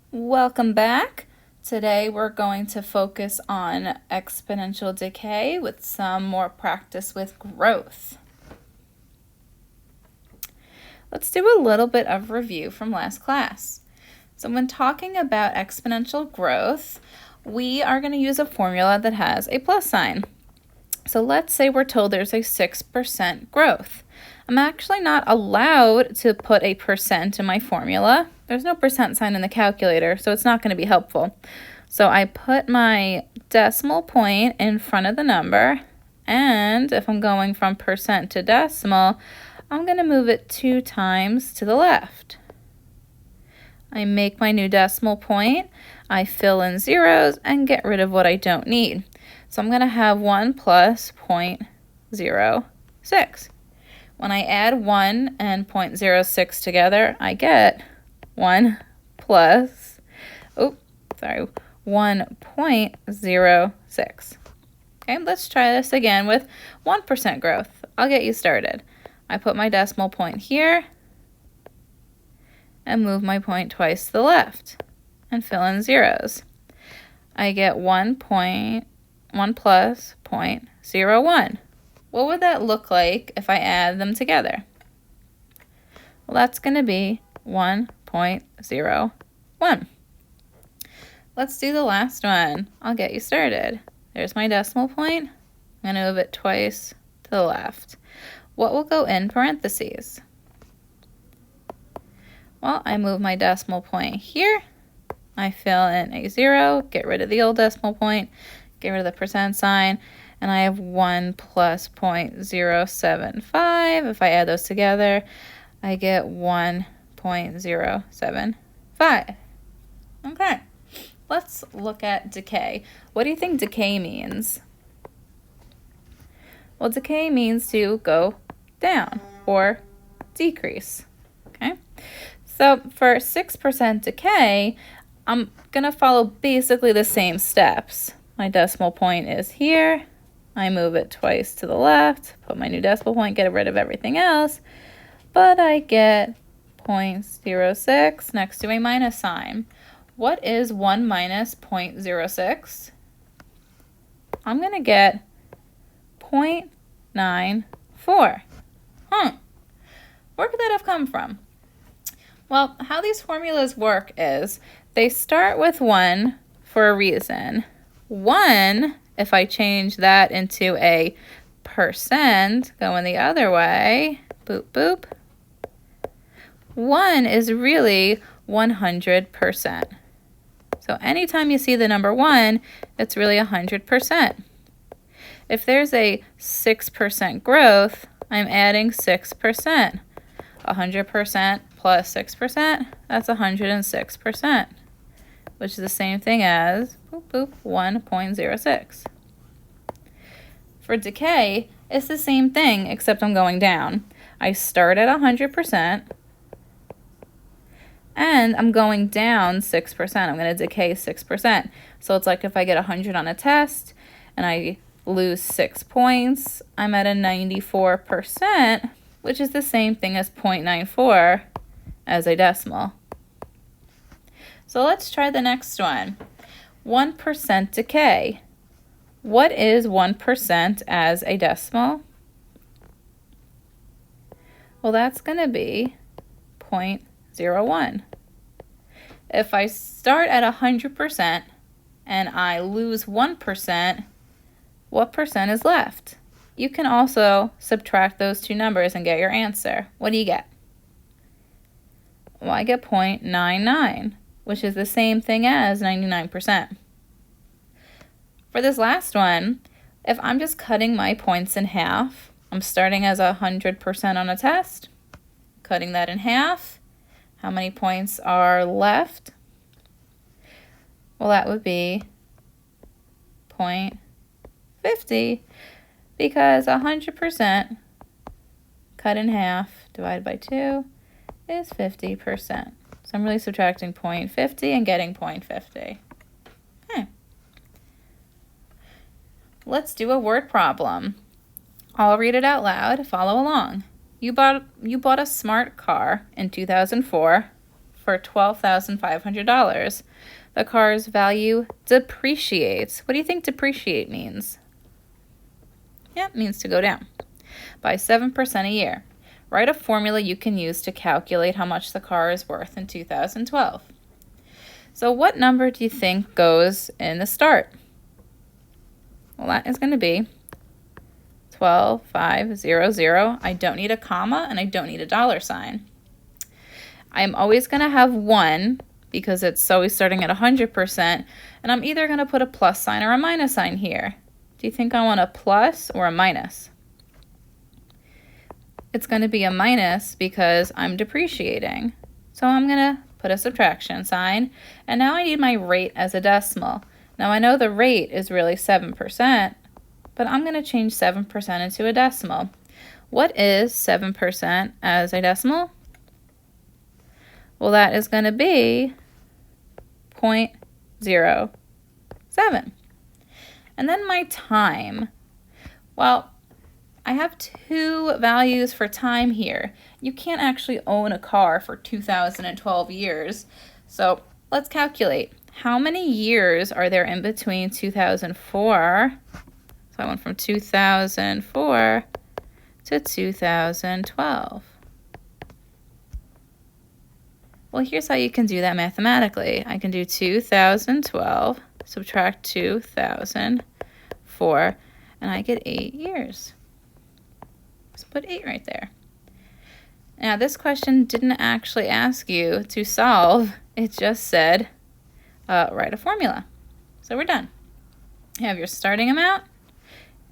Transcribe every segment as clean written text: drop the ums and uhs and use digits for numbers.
Welcome back. Today we're going to focus on exponential decay with some more practice with growth. Let's do a little bit of review from last class. So when talking about exponential growth, we are going to use a formula that has a plus sign. So let's say we're told there's a 6% growth. I'm actually not allowed to put a percent in my formula. There's no percent sign in the calculator, so it's not going to be helpful. So I put my decimal point in front of the number, and if I'm going from percent to decimal, I'm going to move it 2 times to the left. I make my new decimal point, I fill in zeros, and get rid of what I don't need. So I'm going to have 1 plus 0.06. When I add 1 and 0.06 together, I get 1 plus, 1.06. Okay, let's try this again with 1% growth. I'll get you started. I put my decimal point here and move my point twice to the left and fill in zeros. I get 1 plus 0.01. What would that look like if I add them together? Well, that's going to be 1.01. Let's do the last one. I'll get you started. There's my decimal point. I'm going to move it twice to the left. What will go in parentheses? Well, I move my decimal point here. I fill in a 0, get rid of the old decimal point, get rid of the percent sign, and I have 1 plus 0.075. If I add those together, I get 1.075. Okay, let's look at decay. What do you think decay means? Well, decay means to go down or decrease. Okay, so for 6% decay, I'm going to follow basically the same steps. My decimal point is here. I move it twice to the left, put my new decimal point, get rid of everything else, but I get 0.06 next to a minus sign. What is 1 minus 0.06? I'm going to get 0.94. Where could that have come from? Well, how these formulas work is they start with 1 for a reason. 1, if I change that into a percent, going the other way, boop, boop, 1 is really 100%. So anytime you see the number 1, it's really 100%. If there's a 6% growth, I'm adding 6%. 100% plus 6%, that's 106%, which is the same thing as 1.06. For decay, it's the same thing, except I'm going down. I start at 100%, and I'm going down 6%. I'm going to decay 6%. So it's like if I get 100 on a test, and I lose 6 points, I'm at a 94%, which is the same thing as 0.94 as a decimal. So let's try the next one. 1% decay. What is 1% as a decimal? Well, that's going to be 0.01. If I start at 100% and I lose 1%, what percent is left? You can also subtract those two numbers and get your answer. What do you get? Well, I get 0.99, which is the same thing as 99%. For this last one, if I'm just cutting my points in half, I'm starting as 100% on a test, cutting that in half. How many points are left? Well, that would be 0.50, because 100% cut in half divided by 2 is 50%. So I'm really subtracting 0.50 and getting 0.50. Okay. Let's do a word problem. I'll read it out loud. Follow along. You bought a smart car in 2004 for $12,500. The car's value depreciates. What do you think depreciate means? Yeah, it means to go down by 7% a year. Write a formula you can use to calculate how much the car is worth in 2012. So what number do you think goes in the start? Well, that is going to be 12,500. I don't need a comma and I don't need a dollar sign. I'm always going to have 1 because it's always starting at 100%, and I'm either going to put a plus sign or a minus sign here. Do you think I want a plus or a minus? It's going to be a minus because I'm depreciating. So I'm going to put a subtraction sign, and now I need my rate as a decimal. Now I know the rate is really 7%, but I'm going to change 7% into a decimal. What is 7% as a decimal? Well, that is going to be 0.07. And then my time. Well, I have 2 values for time here. You can't actually own a car for 2012 years. So let's calculate. How many years are there in between 2004? So I went from 2004 to 2012. Well, here's how you can do that mathematically. I can do 2012, subtract 2004, and I get 8 years. So put 8 right there. Now, this question didn't actually ask you to solve. It just said, write a formula. So we're done. You have your starting amount.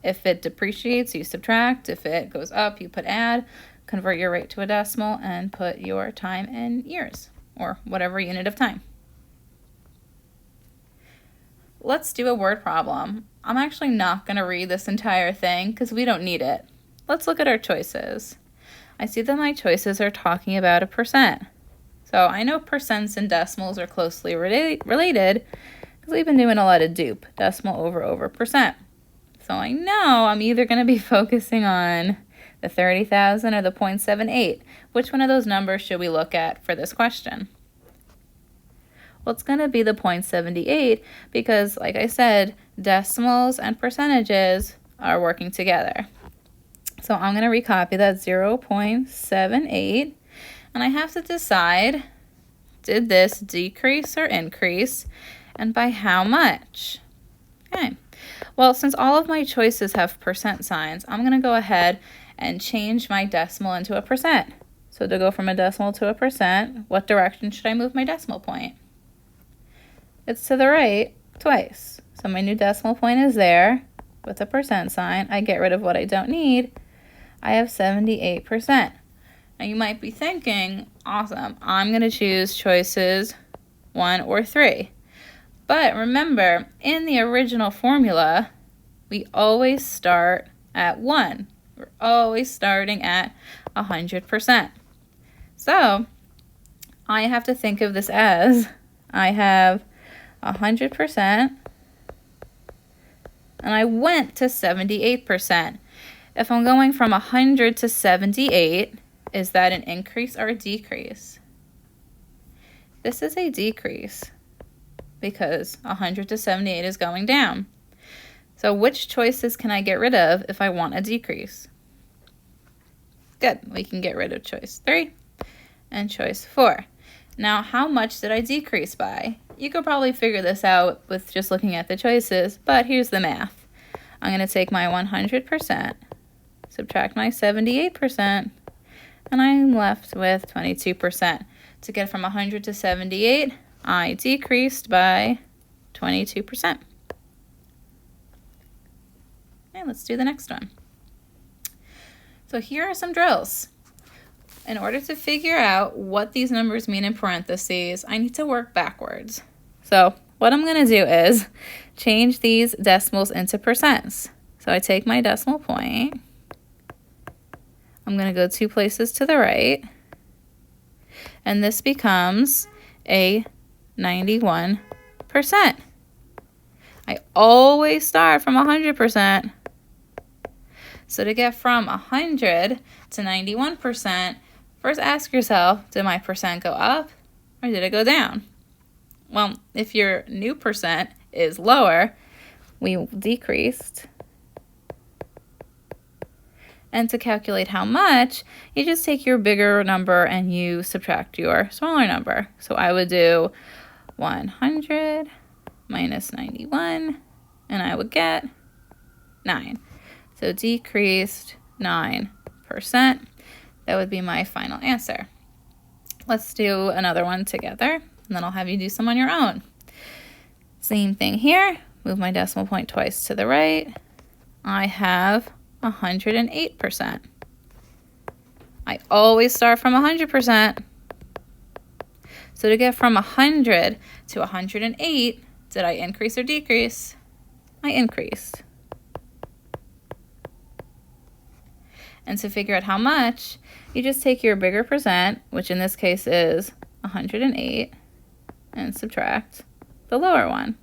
If it depreciates, you subtract. If it goes up, you put add. Convert your rate to a decimal and put your time in years, or whatever unit of time. Let's do a word problem. I'm actually not going to read this entire thing because we don't need it. Let's look at our choices. I see that my choices are talking about a percent. So I know percents and decimals are closely related because we've been doing a lot of dupe, decimal over percent. So I know I'm either going to be focusing on the 30,000 or the 0.78. Which one of those numbers should we look at for this question? Well, it's going to be the 0.78 because, like I said, decimals and percentages are working together. So I'm going to recopy that 0.78, and I have to decide, did this decrease or increase, and by how much? Okay. Well, since all of my choices have percent signs, I'm going to go ahead and change my decimal into a percent. So to go from a decimal to a percent, what direction should I move my decimal point? It's to the right twice. So my new decimal point is there with a percent sign. I get rid of what I don't need. I have 78%. Now you might be thinking, awesome, I'm going to choose choices 1 or 3. But remember, in the original formula, we always start at 1. We're always starting at 100%. So I have to think of this as I have 100%, and I went to 78%. If I'm going from 100 to 78, is that an increase or a decrease? This is a decrease because 100 to 78 is going down. So which choices can I get rid of if I want a decrease? Good, we can get rid of choice 3 and choice 4. Now, how much did I decrease by? You could probably figure this out with just looking at the choices, but here's the math. I'm going to take my 100%, subtract my 78%, and I'm left with 22%. To get from 100 to 78, I decreased by 22%. Okay, let's do the next one. So here are some drills. In order to figure out what these numbers mean in parentheses, I need to work backwards. So what I'm going to do is change these decimals into percents. So I take my decimal point. I'm going to go 2 places to the right. And this becomes a 91%. I always start from 100%. So to get from 100 to 91%, first ask yourself, did my percent go up or did it go down? Well, if your new percent is lower, we decreased. And to calculate how much, you just take your bigger number and you subtract your smaller number. So I would do 100 minus 91, and I would get 9. So decreased 9%. That would be my final answer. Let's do another one together, and then I'll have you do some on your own. Same thing here. Move my decimal point twice to the right. I have 108%. I always start from 100%. So to get from 100 to 108, did I increase or decrease? I increased. And to figure out how much, you just take your bigger percent, which in this case is 108, and subtract the lower one.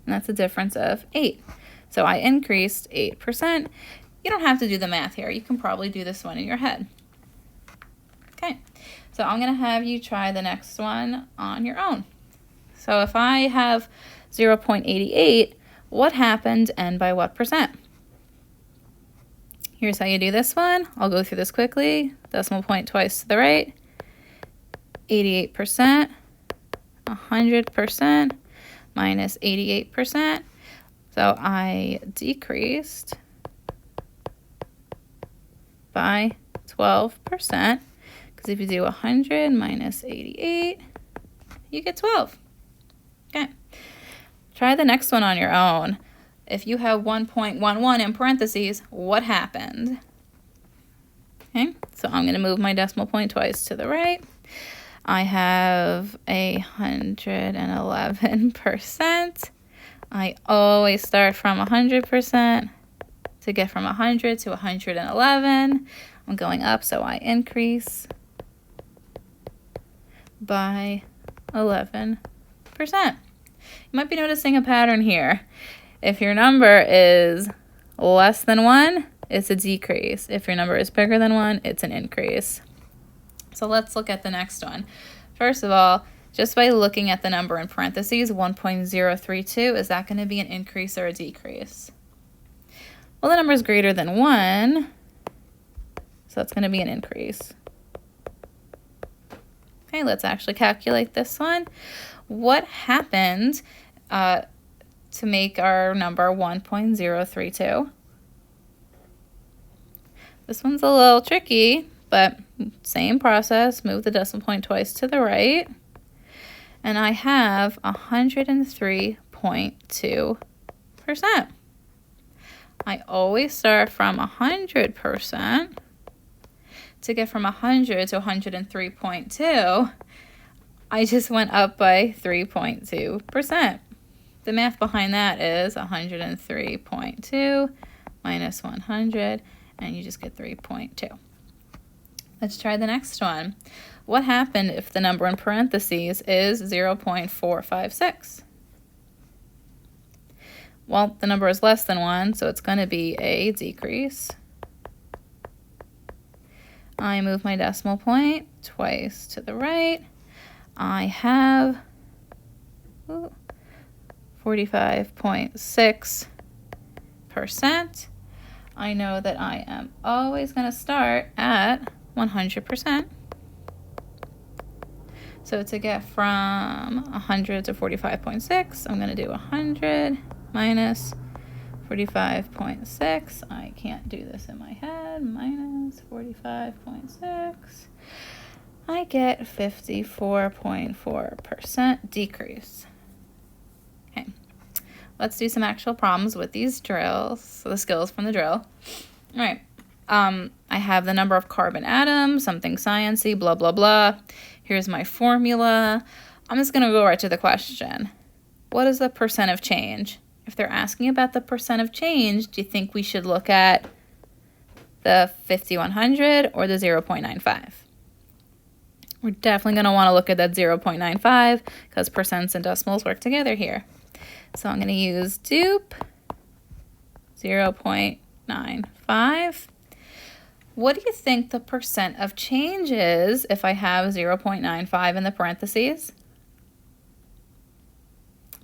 And that's a difference of 8. So I increased 8%. You don't have to do the math here. You can probably do this one in your head. Okay, so I'm going to have you try the next one on your own. So if I have 0.88, what happened and by what percent? Here's how you do this one. I'll go through this quickly. Decimal point twice to the right. 88%, 100% minus 88%. So I decreased by 12%, because if you do 100 minus 88, you get 12. Okay. Try the next one on your own. If you have 1.11 in parentheses, what happened? Okay, so I'm going to move my decimal point twice to the right. I have 111%. I always start from 100%. To get from 100 to 111, I'm going up, so I increase by 11%. You might be noticing a pattern here. If your number is less than 1, it's a decrease. If your number is bigger than 1, it's an increase. So let's look at the next one. First of all, just by looking at the number in parentheses, 1.032, is that going to be an increase or a decrease? Well, the number is greater than 1, so that's going to be an increase. Okay, let's actually calculate this one. What happened to make our number 1.032? This one's a little tricky, but same process. Move the decimal point twice to the right. And I have 103.2%. I always start from 100%. To get from 100 to 103.2, I just went up by 3.2%. The math behind that is 103.2 minus 100, and you just get 3.2. Let's try the next one. What happened if the number in parentheses is 0.456? Well, the number is less than 1, so it's going to be a decrease. I move my decimal point twice to the right. I have 45.6%. I know that I am always going to start at 100%. So to get from 100 to 45.6, I'm going to do 100 minus 45.6. I can't do this in my head. Minus 45.6. I get 54.4% decrease. Okay, let's do some actual problems with these drills. So the skills from the drill. All right. I have the number of carbon atoms, something sciencey, blah, blah, blah. Here's my formula. I'm just going to go right to the question. What is the percent of change? If they're asking about the percent of change, do you think we should look at the 5100 or the 0.95? We're definitely going to want to look at that 0.95 because percents and decimals work together here. So I'm going to use dupe 0.95. What do you think the percent of change is if I have 0.95 in the parentheses?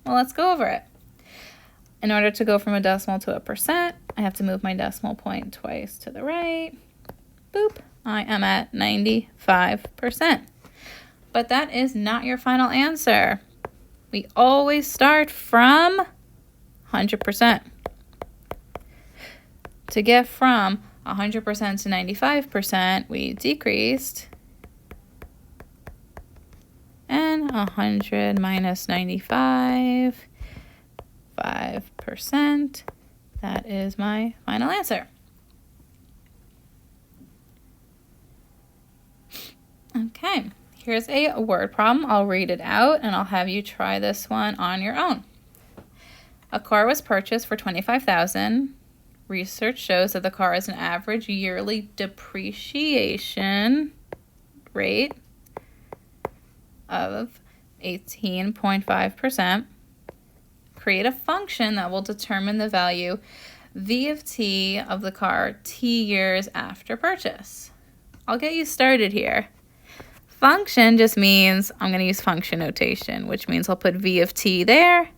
Well, let's go over it. In order to go from a decimal to a percent, I have to move my decimal point twice to the right. Boop. I am at 95%. But that is not your final answer. We always start from 100%. To get from 100% to 95%, we decreased. And 100 minus 95, 5%. That is my final answer. Okay, here's a word problem. I'll read it out and I'll have you try this one on your own. A car was purchased for $25,000. Research shows that the car has an average yearly depreciation rate of 18.5%. Create a function that will determine the value v of t of the car t years after purchase. I'll get you started here. Function just means I'm going to use function notation, which means I'll put v of t there.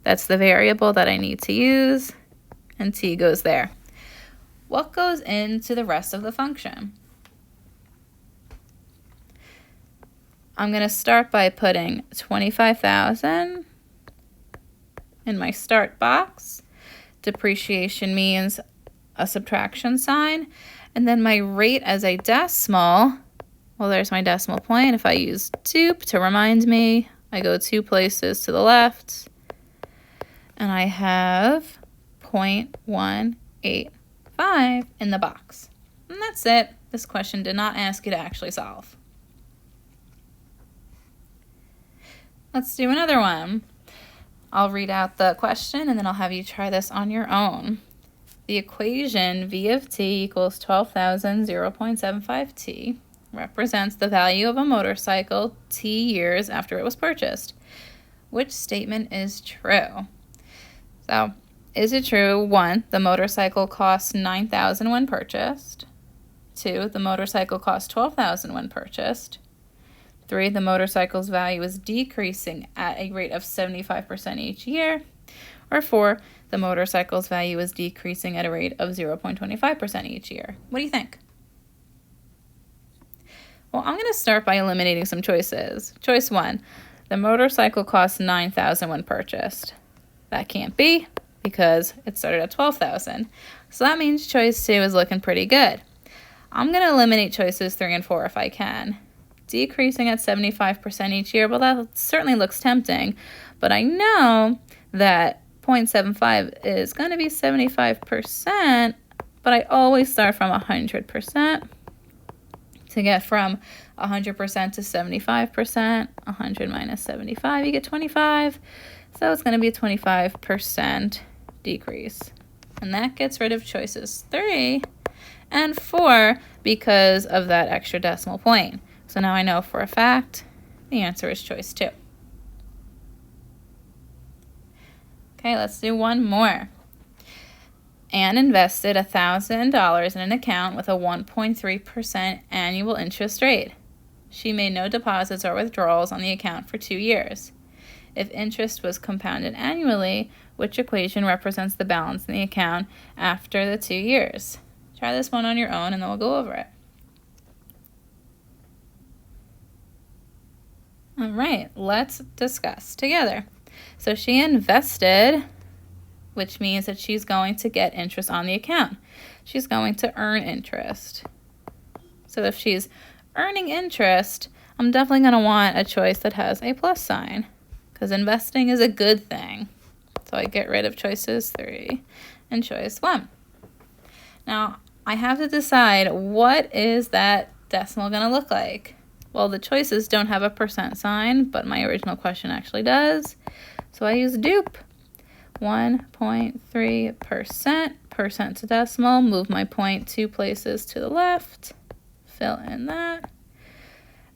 That's the variable that I need to use, and t goes there. What goes into the rest of the function? I'm going to start by putting 25,000 in my start box. Depreciation means a subtraction sign. And then my rate as a decimal, well, there's my decimal point. If I use dupe to remind me, I go 2 places to the left. And I have 0.185 in the box. And that's it. This question did not ask you to actually solve. Let's do another one. I'll read out the question and then I'll have you try this on your own. The equation v of t equals 12,000 0.75t represents the value of a motorcycle t years after it was purchased. Which statement is true? So, is it true? 1, the motorcycle cost $9,000 when purchased. 2, the motorcycle cost $12,000 when purchased. 3, the motorcycle's value is decreasing at a rate of 75% each year. Or 4, the motorcycle's value is decreasing at a rate of 0.25% each year. What do you think? Well, I'm going to start by eliminating some choices. Choice 1, the motorcycle cost $9,000 when purchased. That can't be because it started at $12,000. So that means choice 2 is looking pretty good. I'm going to eliminate choices 3 and 4 if I can. Decreasing at 75% each year, well, that certainly looks tempting, but I know that 0.75 is going to be 75%, but I always start from 100%. To get from 100% to 75%, 100 minus 75, you get 25. So it's going to be a 25% decrease. And that gets rid of choices 3 and 4 because of that extra decimal point. So now I know for a fact the answer is choice 2. Okay, let's do one more. Anne invested $1,000 in an account with a 1.3% annual interest rate. She made no deposits or withdrawals on the account for 2 years. If interest was compounded annually, which equation represents the balance in the account after the 2 years? Try this one on your own and then we'll go over it. All right, let's discuss together. So she invested, which means that she's going to get interest on the account. She's going to earn interest. So if she's earning interest, I'm definitely going to want a choice that has a plus sign because investing is a good thing. So I get rid of choices 3 and choice 1. Now, I have to decide what is that decimal going to look like. Well, the choices don't have a percent sign, but my original question actually does. So I use dupe. 1.3%, percent to decimal, move my point 2 places to the left, fill in that,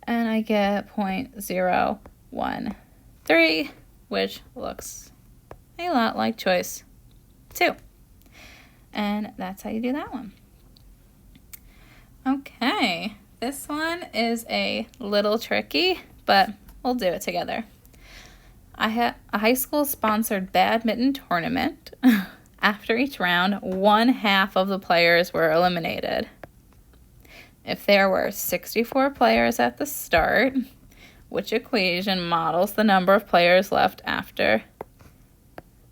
and I get 0.013, which looks a lot like choice 2. And that's how you do that one. Okay, this one is a little tricky, but we'll do it together. I had a high school sponsored badminton tournament. After each round, 1/2 of the players were eliminated. If there were 64 players at the start, which equation models the number of players left after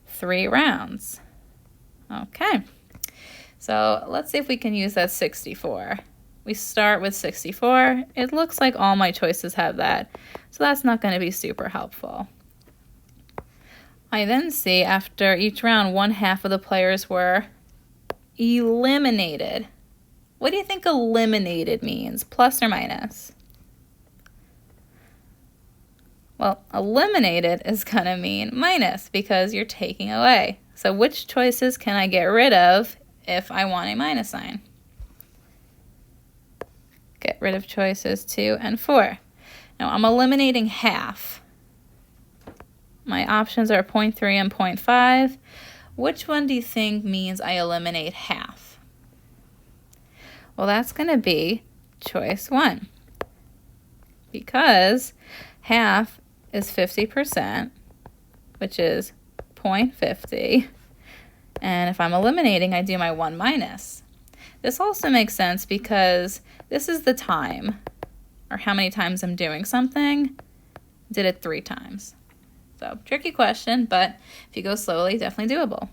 3 rounds? Okay, so let's see if we can use that 64. We start with 64. It looks like all my choices have that, so that's not going to be super helpful. I then see after each round, 1/2 of the players were eliminated. What do you think eliminated means, plus or minus? Well, eliminated is going to mean minus because you're taking away. So which choices can I get rid of if I want a minus sign? Get rid of choices 2 and 4. Now I'm eliminating half. My options are 0.3 and 0.5. Which one do you think means I eliminate half? Well, that's going to be choice 1, because half is 50%, which is 0.50. And if I'm eliminating, I do my 1 minus. This also makes sense because this is the time, or how many times I'm doing something. Did it 3 times. So, tricky question, but if you go slowly, definitely doable.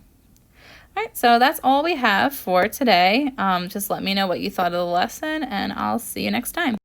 All right, so that's all we have for today. Just let me know what you thought of the lesson, and I'll see you next time.